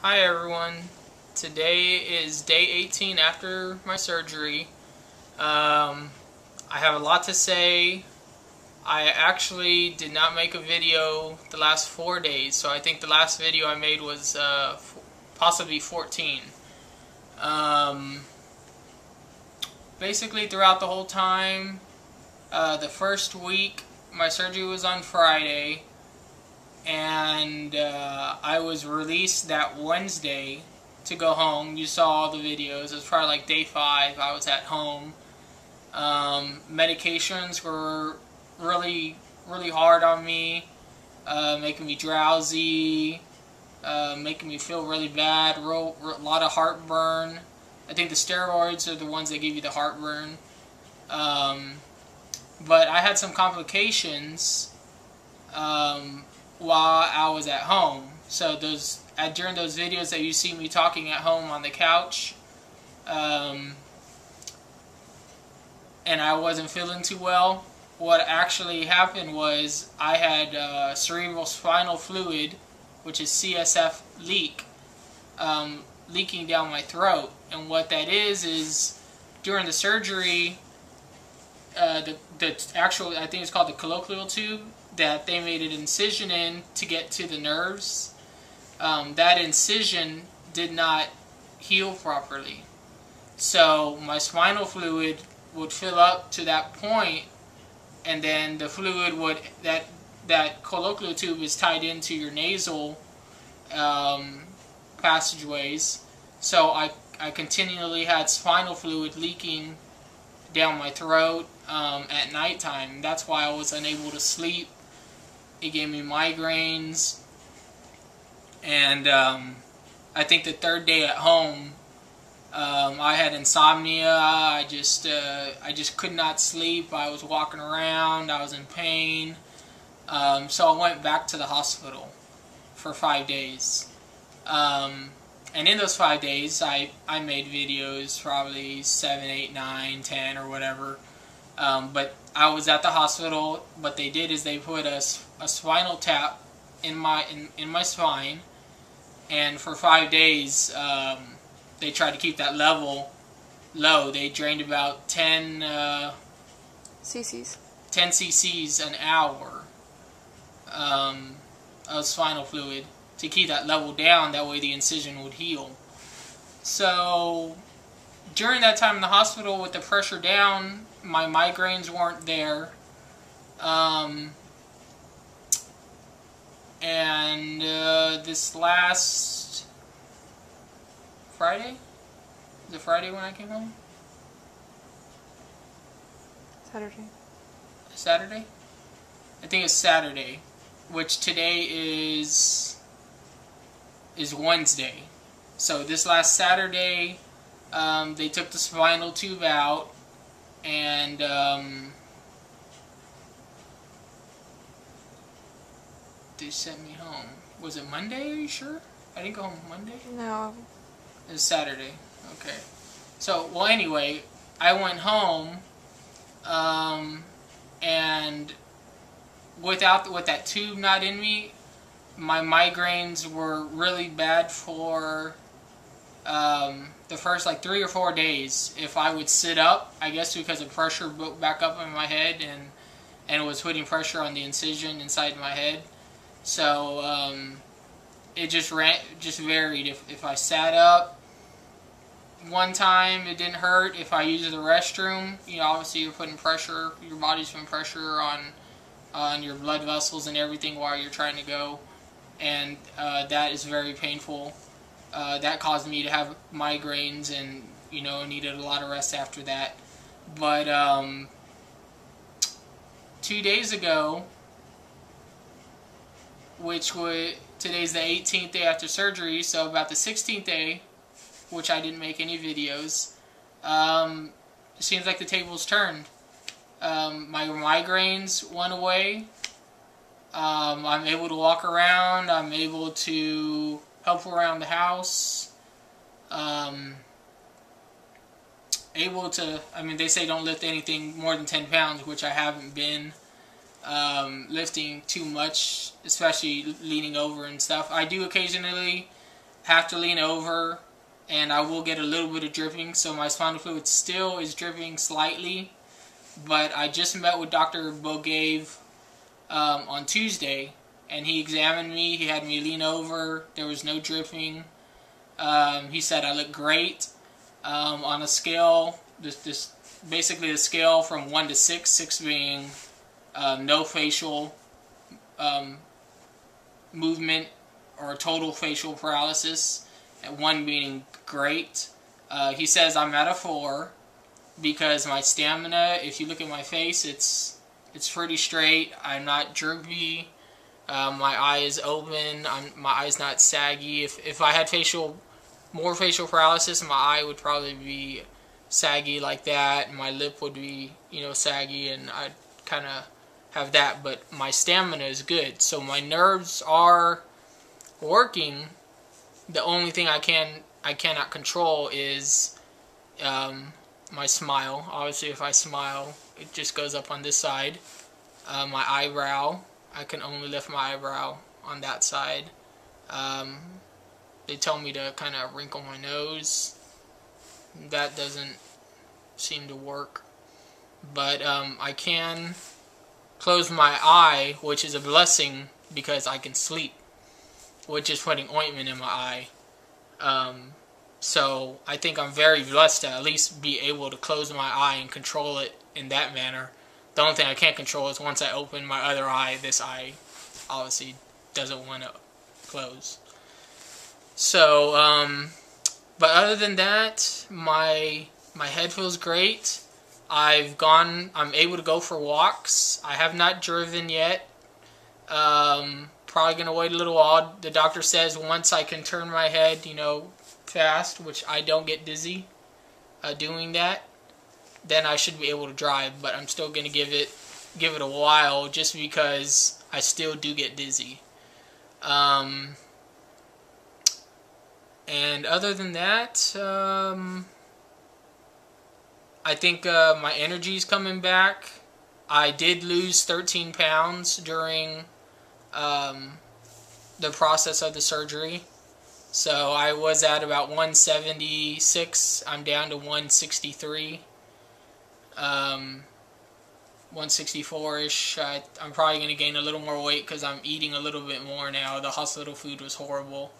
Hi everyone. Today is day 18 after my surgery. I have a lot to say. I actually did not make a video the last 4 days, so I think the last video I made was possibly 14. Basically throughout the whole time, the first week, my surgery was on Friday. And I was released that Wednesday to go home. You saw all the videos. It was probably like day 5. I was at home. Medications were really hard on me, making me drowsy, making me feel really bad, a lot of heartburn. I think the steroids are the ones that give you the heartburn. But I had some complications while I was at home. So during those videos that you see me talking at home on the couch, and I wasn't feeling too well, what actually happened was I had cerebral spinal fluid, which is CSF leak, leaking down my throat. And what that is during the surgery, the actual, I think it's called the colloquial tube, that they made an incision in to get to the nerves. That incision did not heal properly. So my spinal fluid would fill up to that point, and then the fluid would, that colloquial tube is tied into your nasal passageways. So I continually had spinal fluid leaking down my throat at nighttime. That's why I was unable to sleep. It gave me migraines, and I think the third day at home, I had insomnia. I just could not sleep. I was walking around. I was in pain. So I went back to the hospital for 5 days. And in those 5 days, I made videos, probably 7, 8, 9, 10, or whatever. But I was at the hospital. What they did is they put a spinal tap in my spine, and for 5 days they tried to keep that level low. They drained about 10 cc's an hour of spinal fluid to keep that level down. That way the incision would heal. So during that time in the hospital with the pressure down, my migraines weren't there. And this last Friday? Was it Friday when I came home? Saturday? I think it's Saturday, which today is Wednesday. So this last Saturday, they took the spinal tube out, and they sent me home. Was it Monday? Are you sure? I didn't go home Monday? No. It was Saturday. Okay. So, well, anyway, I went home, and with that tube not in me, my migraines were really bad for the first like 3 or 4 days. If I would sit up, I guess because the pressure built back up in my head, and it was putting pressure on the incision inside my head. So it just varied. If I sat up one time, it didn't hurt. If I used the restroom, you know, obviously you're putting pressure, your body's putting pressure on your blood vessels and everything while you're trying to go, and that is very painful. That caused me to have migraines, and you know, needed a lot of rest after that. But 2 days ago, today's the 18th day after surgery, so about the 16th day, which I didn't make any videos, it seems like the tables turned. My migraines went away. I'm able to walk around. I'm able to help around the house. Able to, I mean, they say don't lift anything more than 10 pounds, which I haven't been. lifting too much, especially leaning over and stuff. I do occasionally have to lean over, and I will get a little bit of dripping, so my spinal fluid still is dripping slightly. But I just met with Dr. Bogave on Tuesday, and he examined me. He had me lean over. There was no dripping. He said I look great. On a scale, this basically a scale from 1 to 6, 6 being no facial movement or total facial paralysis, and 1 being great. He says I'm at a 4 because my stamina, if you look at my face, it's pretty straight. I'm not droopy. My eye is open. My eye's not saggy. If I had more facial paralysis, my eye would probably be saggy like that. My lip would be, saggy, and I'd kind of have that. But my stamina is good, so my nerves are working. The only thing I cannot control is my smile. Obviously, if I smile, it just goes up on this side. My eyebrow, I can only lift my eyebrow on that side. They tell me to kind of wrinkle my nose. That doesn't seem to work. But I can close my eye, which is a blessing because I can sleep, which is putting ointment in my eye. So I think I'm very blessed to at least be able to close my eye and control it in that manner. The only thing I can't control is once I open my other eye, this eye obviously doesn't want to close. So, but other than that, my head feels great. I'm able to go for walks. I have not driven yet. Probably going to wait a little while. The doctor says once I can turn my head, fast, which I don't get dizzy doing that, then I should be able to drive. But I'm still going to give it a while just because I still do get dizzy. And other than that, I think my energy is coming back. I did lose 13 pounds during the process of the surgery. So I was at about 176. I'm down to 163. 164-ish. I'm probably going to gain a little more weight because I'm eating a little bit more now. The hospital food was horrible.